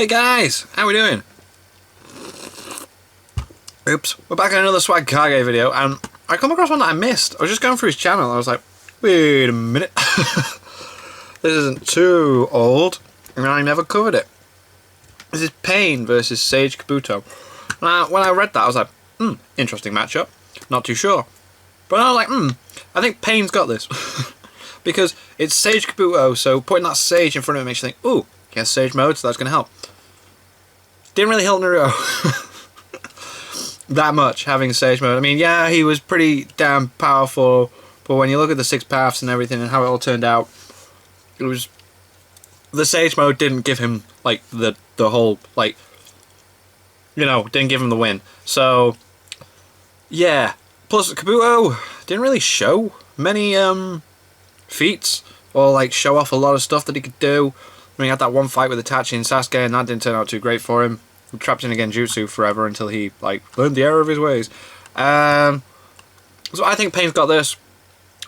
Hey guys, how we doing? Oops, we're back in another Swag Kage video, and I come across one that I missed. I was just going through his channel, and I was like, wait a minute. This isn't too old, and I never covered it. This is Pain versus Sage Kabuto. Now, when I read that, I was like, interesting matchup. Not too sure. But I was like, I think Pain's got this. Because it's Sage Kabuto, so putting that Sage in front of him makes you think, ooh, he has Sage mode, so that's going to help. Didn't really help Naruto that much, having Sage mode. I mean, yeah, he was pretty damn powerful, but when you look at the 6 paths and everything and how it all turned out, it was... The Sage mode didn't give him, like, the whole, like... You know, didn't give him the win. So, yeah. Plus, Kabuto didn't really show many, feats, or, like, show off a lot of stuff that he could do. I mean, he had that one fight with Itachi and Sasuke, and that didn't turn out too great for him. He trapped in a genjutsu forever until he, like, learned the error of his ways. So I think Pain's got this,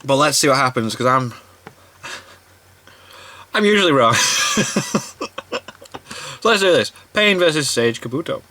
but let's see what happens, because I'm usually wrong. So let's do this. Pain versus Sage Kabuto.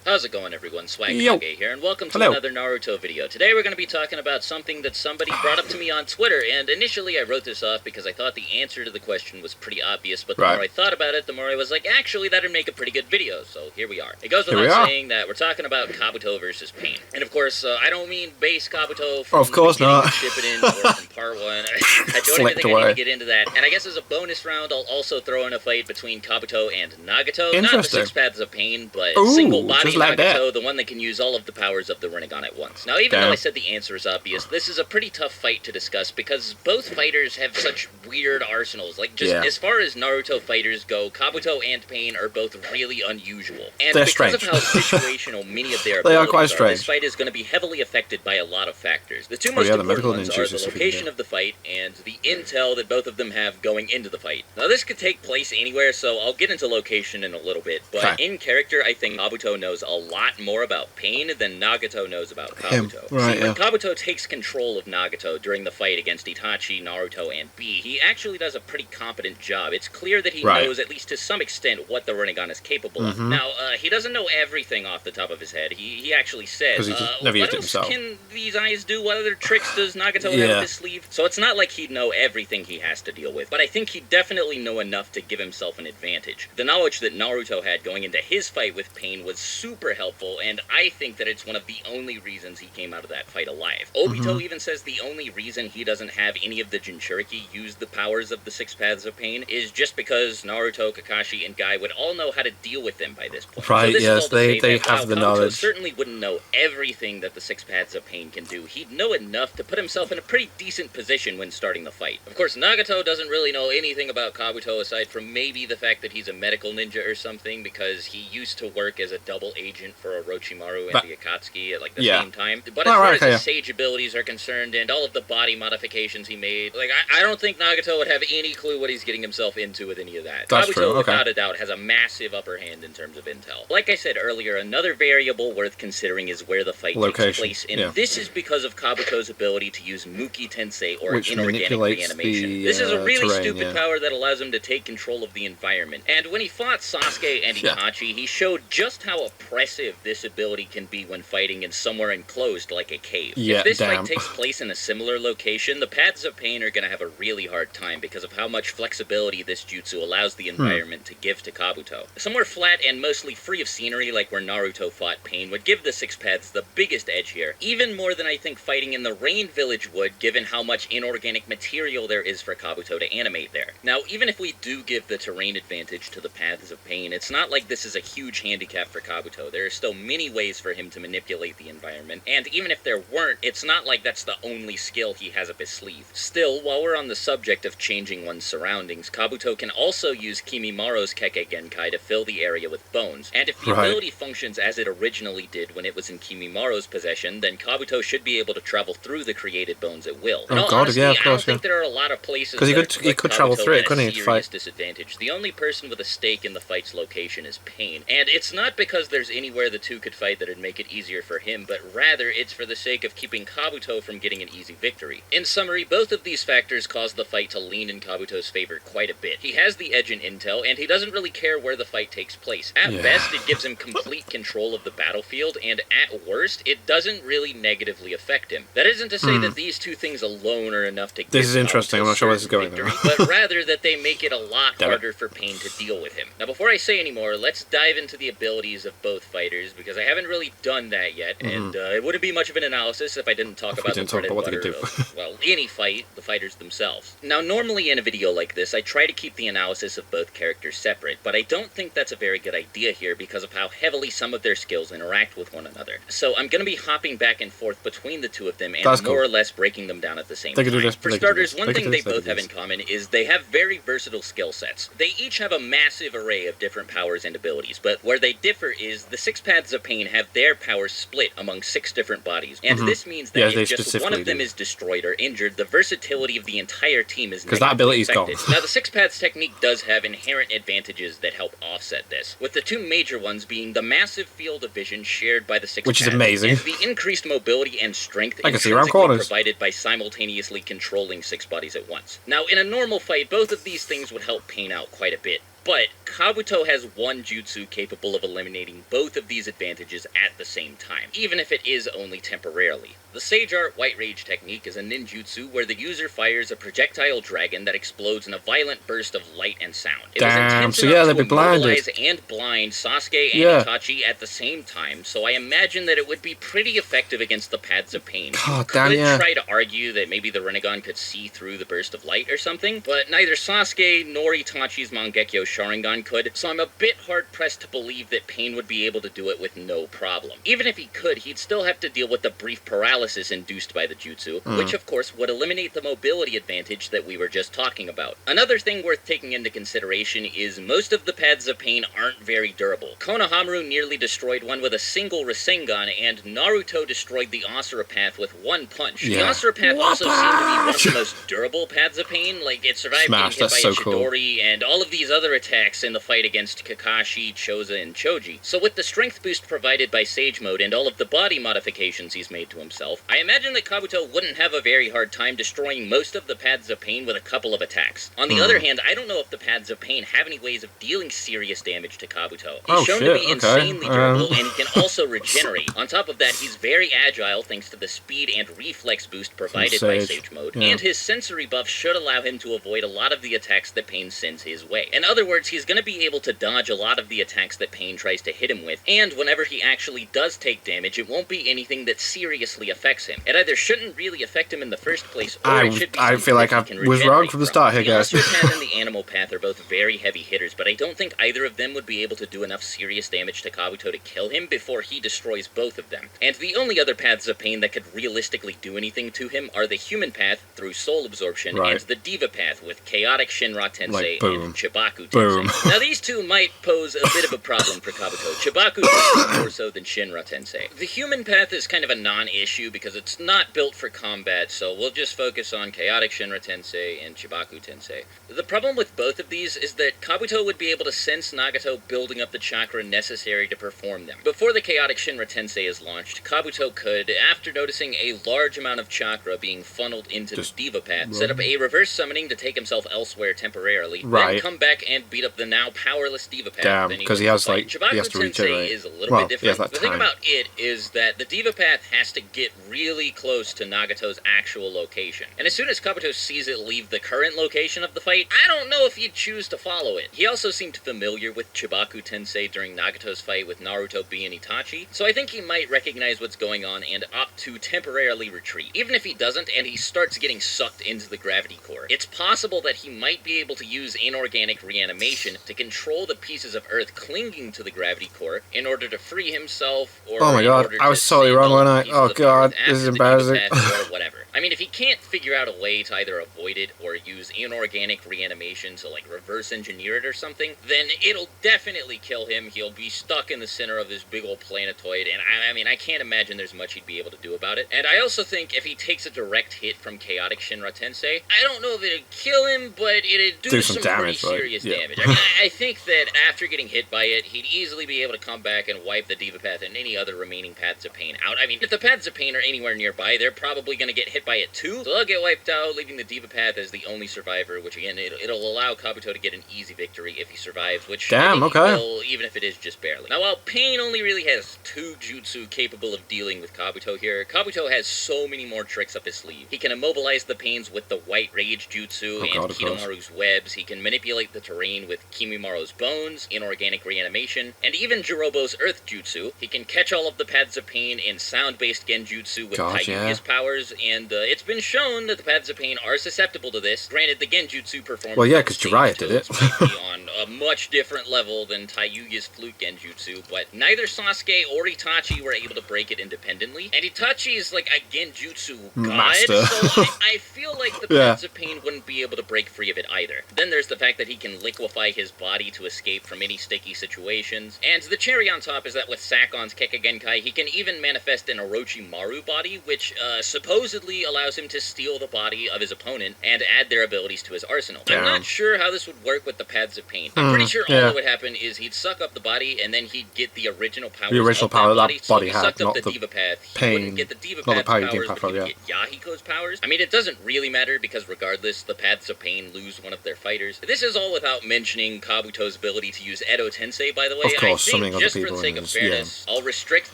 How's it going, everyone? Swag Kage here, and welcome to another Naruto video. Today we're going to be talking about something that somebody brought up to me on Twitter, and initially I wrote this off because I thought the answer to the question was pretty obvious, but the more I thought about it, the more I was like, actually, that'd make a pretty good video, so here we are. It goes without saying that we're talking about Kabuto versus Pain. And of course, I don't mean base Kabuto from Shippuden or from Part 1. I don't even think I need to get into that. And I guess as a bonus round, I'll also throw in a fight between Kabuto and Nagato. Not the 6 Paths of Pain, but single body Nagato, the one that can use all of the powers of the Rinnegan at once. Now, even though I said the answer is obvious, this is a pretty tough fight to discuss because both fighters have such weird arsenals. Like, just as far as Naruto fighters go, Kabuto and Pain are both really unusual. And because of how situational many of their abilities are, this fight is going to be heavily affected by a lot of factors. The two most important ones are the location of the fight and the intel that both of them have going into the fight. Now, this could take place anywhere, so I'll get into location in a little bit, but in character, I think Kabuto knows a lot more about Pain than Nagato knows about Kabuto. When Kabuto takes control of Nagato during the fight against Itachi, Naruto, and Bee, he actually does a pretty competent job. It's clear that he knows, at least to some extent, what the Rinnegan is capable of. Now, he doesn't know everything off the top of his head. He actually says, what else can these eyes do? What other tricks does Nagato have up his sleeve? So it's not like he'd know everything he has to deal with, but I think he'd definitely know enough to give himself an advantage. The knowledge that Naruto had going into his fight with Pain was super helpful, and I think that it's one of the only reasons he came out of that fight alive. Obito even says the only reason he doesn't have any of the Jinchuriki use the powers of the 6 Paths of Pain is just because Naruto, Kakashi, and Guy would all know how to deal with them by this point. Right, so this yes, they have the knowledge. Kabuto certainly wouldn't know everything that the 6 Paths of Pain can do. He'd know enough to put himself in a pretty decent position when starting the fight. Of course, Nagato doesn't really know anything about Kabuto aside from maybe the fact that he's a medical ninja or something because he used to work as a double agent for Orochimaru and the Akatsuki at like the same time. But as far as his Sage abilities are concerned and all of the body modifications he made, like I don't think Nagato would have any clue what he's getting himself into with any of that. Kabuto, without a doubt, has a massive upper hand in terms of intel. Like I said earlier, another variable worth considering is where the fight takes place, and this is because of Kabuto's ability to use Muki Tensei, or inorganic reanimation. This is a really stupid power that allows him to take control of the environment. And when he fought Sasuke and Itachi, he showed just how oppressive this ability can be when fighting in somewhere enclosed like a cave. If this fight takes place in a similar location, the Paths of Pain are going to have a really hard time because of how much flexibility this jutsu allows the environment to give to Kabuto. Somewhere flat and mostly free of scenery like where Naruto fought Pain would give the 6 Paths the biggest edge here, even more than I think fighting in the Rain Village would, given how much inorganic material there is for Kabuto to animate there. Now, even if we do give the terrain advantage to the Paths of Pain, it's not like this is a huge handicap for Kabuto. There are still many ways for him to manipulate the environment, and even if there weren't, it's not like that's the only skill he has up his sleeve. Still, while we're on the subject of changing one's surroundings, Kabuto can also use Kimimara's Kekkei Genkai to fill the area with bones, and if the ability functions as it originally did when it was in Kimimara's possession, then Kabuto should be able to travel through the created bones at will. Honestly, I don't think there are a lot of places because he could travel through it, couldn't he? Serious disadvantage. The only person with a stake in the fight's location is Pain, and it's not because there's there's anywhere the two could fight that'd make it easier for him, but rather it's for the sake of keeping Kabuto from getting an easy victory. In summary, both of these factors cause the fight to lean in Kabuto's favor quite a bit. He has the edge in intel, and he doesn't really care where the fight takes place. At best, it gives him complete control of the battlefield, and at worst, it doesn't really negatively affect him. That isn't to say that these two things alone are enough to This is interesting, I'm not sure where this is going victory, but rather that they make it a lot harder for Pain to deal with him. Now, before I say any more, let's dive into the abilities of both fighters, because I haven't really done that yet, and it wouldn't be much of an analysis if I didn't talk about the bread and butter of, well, any fight, the fighters themselves. Now, normally in a video like this, I try to keep the analysis of both characters separate, but I don't think that's a very good idea here because of how heavily some of their skills interact with one another. So I'm going to be hopping back and forth between the two of them and more or less breaking them down at the same time. For starters, one thing they both have in common is they have very versatile skill sets. They each have a massive array of different powers and abilities, but where they differ is the 6 Paths of Pain have their powers split among 6 different bodies, and this means that if just one of them is destroyed or injured, the versatility of the entire team is negatively that ability's affected. gone. Now, the 6 Paths technique does have inherent advantages that help offset this, with the 2 major ones being the massive field of vision shared by the 6 which Paths, is amazing, and the increased mobility and strength I can see around corners provided by simultaneously controlling 6 bodies at once. Now, in a normal fight, both of these things would help Pain out quite a bit, but Kabuto has one jutsu capable of eliminating both of these advantages at the same time, even if it is only temporarily. The Sage Art White Rage technique is a ninjutsu where the user fires a projectile dragon that explodes in a violent burst of light and sound. It was intense enough to immobilize and blind Sasuke and Itachi at the same time, so I imagine that it would be pretty effective against the Paths of Pain. You could try to argue that maybe the Rinnegan could see through the burst of light or something, but neither Sasuke nor Itachi's Mangekyo Sharingan could, so I'm a bit hard-pressed to believe that Pain would be able to do it with no problem. Even if he could, he'd still have to deal with the brief paralysis induced by the jutsu, which of course would eliminate the mobility advantage that we were just talking about. Another thing worth taking into consideration is most of the Paths of Pain aren't very durable. Konohamaru nearly destroyed one with a single Rasengan, and Naruto destroyed the Asura Path with one punch. The Asura Path also seemed to be one of the most durable Paths of Pain, like it survived being hit by a Chidori and all of these other attacks in the fight against Kakashi, Choza, and Choji. So with the strength boost provided by Sage Mode and all of the body modifications he's made to himself, I imagine that Kabuto wouldn't have a very hard time destroying most of the Paths of Pain with a couple of attacks. On the other hand, I don't know if the Paths of Pain have any ways of dealing serious damage to Kabuto. He's shown to be insanely durable, and he can also regenerate. On top of that, he's very agile thanks to the speed and reflex boost provided by Sage Mode, and his sensory buff should allow him to avoid a lot of the attacks that Pain sends his way. In other words, he's going to be able to dodge a lot of the attacks that Pain tries to hit him with, and whenever he actually does take damage, it won't be anything that seriously affects him. It either shouldn't really affect him in the first place, or it should be I feel like I was wrong from the start here, guys. The Asura Path and the Animal Path are both very heavy hitters, but I don't think either of them would be able to do enough serious damage to Kabuto to kill him before he destroys both of them. And the only other Paths of Pain that could realistically do anything to him are the Human Path through Soul Absorption and the Diva Path with Chaotic Shinra Tensei and Chibaku Tensei. Now these two might pose a bit of a problem for Kabuto. Chibaku Tensei more so than Shinra Tensei. The Human Path is kind of a non-issue because it's not built for combat, so we'll just focus on Chaotic Shinra Tensei and Chibaku Tensei. The problem with both of these is that Kabuto would be able to sense Nagato building up the chakra necessary to perform them. Before the Chaotic Shinra Tensei is launched, Kabuto could, after noticing a large amount of chakra being funneled into the Diva Path, set up a reverse summoning to take himself elsewhere temporarily, then come back and beat up the now powerless Diva Path. Because he has like, Chibaku he has to regenerate. Tensei is a little bit different. The thing about it is that the Diva Path has to get really close to Nagato's actual location. And as soon as Kabuto sees it leave the current location of the fight, I don't know if he'd choose to follow it. He also seemed familiar with Chibaku Tensei during Nagato's fight with Naruto B and Itachi, so I think he might recognize what's going on and opt to temporarily retreat. Even if he doesn't and he starts getting sucked into the gravity core, it's possible that he might be able to use inorganic reanimation to control the pieces of Earth clinging to the gravity core in order to free himself or oh my god, I was totally wrong, wasn't I? Oh god. God, after this is the embarrassing. Diva Path or whatever. I mean, if he can't figure out a way to either avoid it or use inorganic reanimation to, like, reverse engineer it or something, then it'll definitely kill him. He'll be stuck in the center of this big old planetoid, and I mean, I can't imagine there's much he'd be able to do about it. And I also think if he takes a direct hit from Chaotic Shinra Tensei, I don't know if it'd kill him, but it'd do some damage, pretty serious damage. I mean, I think that after getting hit by it, he'd easily be able to come back and wipe the Diva Path and any other remaining Paths of Pain out. I mean, if the Paths of Pain are anywhere nearby, they're probably going to get hit by it too, so they'll get wiped out, leaving the Diva Path as the only survivor, which again, it'll allow Kabuto to get an easy victory if he survives, which I think he will, even if it is just barely. Now, while Pain only really has 2 jutsu capable of dealing with Kabuto here, Kabuto has so many more tricks up his sleeve. He can immobilize the Pains with the White Rage jutsu and Kidomaru's webs. He can manipulate the terrain with Kimimaro's bones, inorganic reanimation, and even Jirobo's Earth jutsu. He can catch all of the Paths of Pain in sound-based genjutsu with Taiyuya's powers, and it's been shown that the Paths of Pain are susceptible to this. Granted, the genjutsu performance because Jiraiya did it. might be on a much different level than Taiyuya's flute genjutsu, but neither Sasuke or Itachi were able to break it independently, and Itachi is like a genjutsu god, so I feel like the Paths of Pain wouldn't be able to break free of it either. Then there's the fact that he can liquefy his body to escape from any sticky situations, and the cherry on top is that with Sakon's Kekkei, he can even manifest an Orochimaru body, which supposedly allows him to steal the body of his opponent and add their abilities to his arsenal. I'm not sure how this would work with the Paths of Pain. I'm pretty sure all that would happen is he'd suck up the body and then he'd get the original powers of that body. So if he sucked up the Diva Path, he wouldn't get the Diva Path's powers, but he would get Yahiko's powers. I mean, it doesn't really matter because regardless, the Paths of Pain lose one of their fighters. This is all without mentioning Kabuto's ability to use Edo Tensei, by the way. Of course, I think just for the sake of fairness, I'll restrict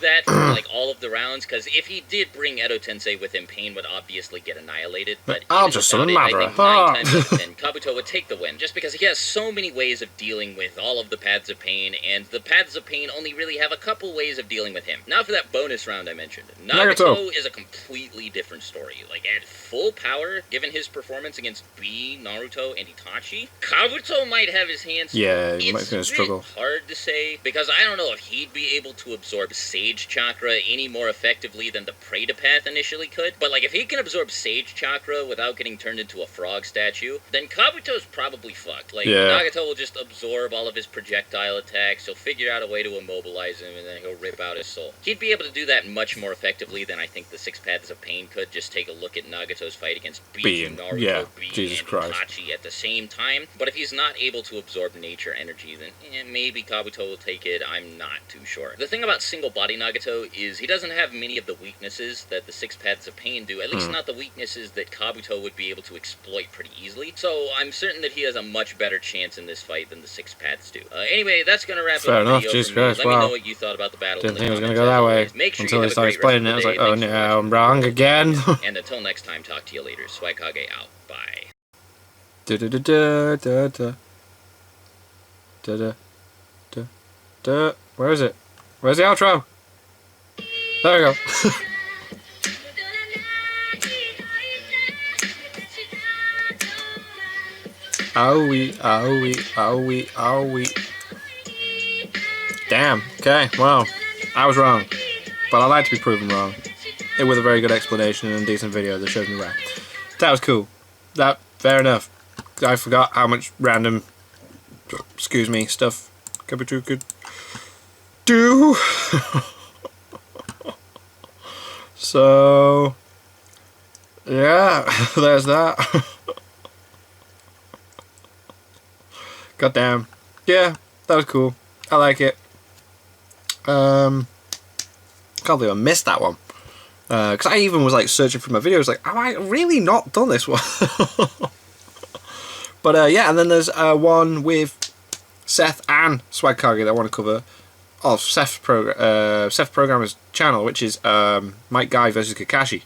that for like all of the rounds, because if he did bring Edo Tensei with him, Pain would obviously get annihilated, but I'll just summon Madara. I think 9 times out of 10, Kabuto would take the win, just because he has so many ways of dealing with all of the Paths of Pain, and the Paths of Pain only really have a couple ways of dealing with him. Now for that bonus round I mentioned. Nagato is a completely different story. Like, at full power, given his performance against Bee, Naruto, and Itachi, Kabuto might have his hands full. He might struggle. Hard to say, because I don't know if he'd be able to absorb Sage Chakra any more effectively than the Preta Path initially could, but like if he can absorb Sage Chakra without getting turned into a frog statue, then Kabuto's probably fucked. Like, Nagato will just absorb all of his projectile attacks, he'll figure out a way to immobilize him, and then he'll rip out his soul. He'd be able to do that much more effectively than I think the 6 Paths of Pain could. Just take a look at Nagato's fight against Bee, Naruto, Bee, and Itachi at the same time, but if he's not able to absorb nature energy, then maybe Kabuto will take it. I'm not too sure. The thing about single body Nagato is he doesn't have many of the weaknesses that the 6 Paths of Pain do, at least not the weaknesses that Kabuto would be able to exploit pretty easily, so I'm certain that he has a much better chance in this fight than the 6 Paths do. Anyway, that's gonna wrap up the video. Jesus Christ, Let me know what you thought about the battle. Didn't think it was gonna go that way until he started explaining it. I was like, oh no, I'm wrong again. And until next time, talk to you later. Swaikage out. Bye. Da da da da da da da da da. Where is it? Where's the outro? There we go. Owie, owie, owie, owie. Damn. Okay, well, I was wrong. But I like to be proven wrong. It with a very good explanation and a decent video that shows me right. That was cool. That, fair enough. I forgot how much random, excuse me, stuff Kabuto could do. So, yeah, there's that. Goddamn. Yeah, that was cool. I like it. Can't believe I missed that one. Because I even was like searching for my videos, like, have I really not done this one? But yeah, and then there's one with Seth and Swagkage that I want to cover of Seth Programmer's channel, which is Mike Guy versus Kakashi,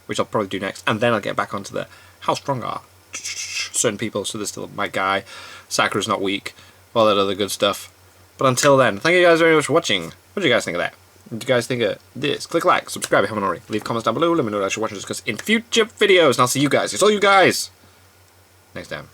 which I'll probably do next, and then I'll get back onto the how strong are certain people. So there's still Mike Guy, Sakura's not weak, all that other good stuff. But until then, thank you guys very much for watching. What do you guys think of that? What do you guys think of this? Click like, subscribe if you haven't already. Leave comments down below. Let me know that you're watching this, because in future videos, and I'll see you guys. It's all you guys next time.